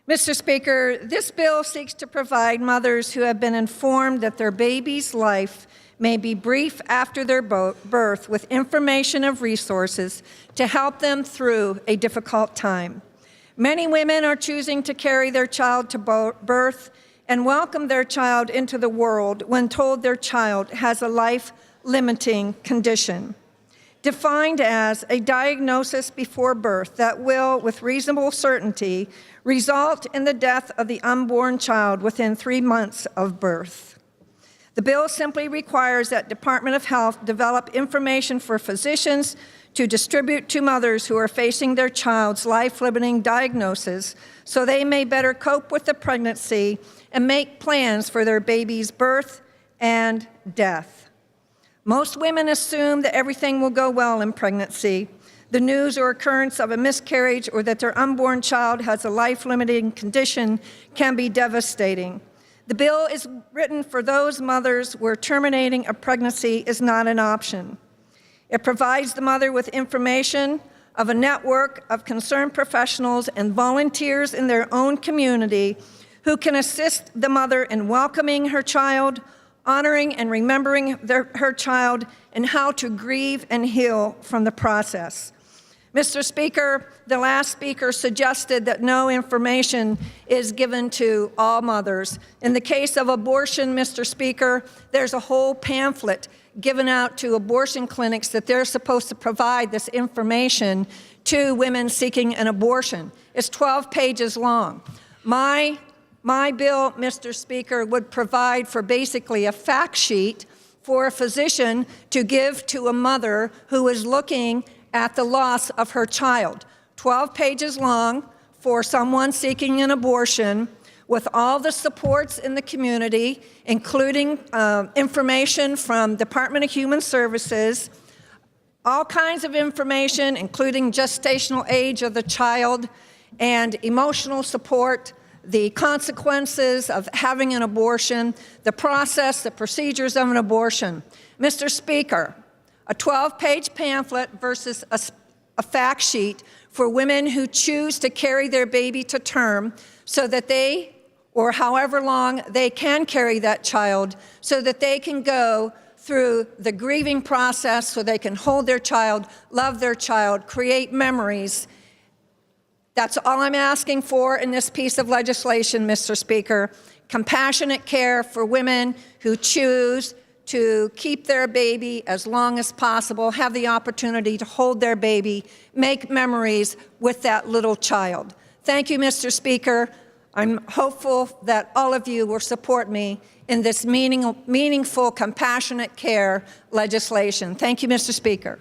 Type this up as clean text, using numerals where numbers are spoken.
Mr. Speaker, this bill seeks to provide mothers who have been informed that their baby's life may be brief after their birth with information and resources to help them through a difficult time. Many women are choosing to carry their child to birth and welcome their child into the world when told their child has a life-limiting condition, defined as a diagnosis before birth that will, with reasonable certainty, result in the death of the unborn child within 3 months of birth. The bill simply requires that Department of Health develop information for physicians to distribute to mothers who are facing their child's life-limiting diagnosis so they may better cope with the pregnancy and make plans for their baby's birth and death. Most women assume that everything will go well in pregnancy. The news or occurrence of a miscarriage or that their unborn child has a life-limiting condition can be devastating. The bill is written for those mothers where terminating a pregnancy is not an option. It provides the mother with information of a network of concerned professionals and volunteers in their own community who can assist the mother in welcoming her child, honoring and remembering her child, and how to grieve and heal from the process. Mr. Speaker, the last speaker suggested that no information is given to all mothers. In the case of abortion, Mr. Speaker, there's a whole pamphlet given out to abortion clinics that they're supposed to provide this information to women seeking an abortion. It's 12 pages long. My bill, Mr. Speaker, would provide for basically a fact sheet for a physician to give to a mother who is looking at the loss of her child. 12 pages long for someone seeking an abortion with all the supports in the community, including information from Department of Human Services, all kinds of information, including gestational age of the child and emotional support, the consequences of having an abortion, the process, the procedures of an abortion. Mr. Speaker, a 12-page pamphlet versus a fact sheet for women who choose to carry their baby to term so that they, or however long they can carry that child, so that they can go through the grieving process, so they can hold their child, love their child, create memories. That's all I'm asking for in this piece of legislation, Mr. Speaker. Compassionate care for women who choose to keep their baby as long as possible, have the opportunity to hold their baby, make memories with that little child. Thank you, Mr. Speaker. I'm hopeful that all of you will support me in this meaningful, compassionate care legislation. Thank you, Mr. Speaker.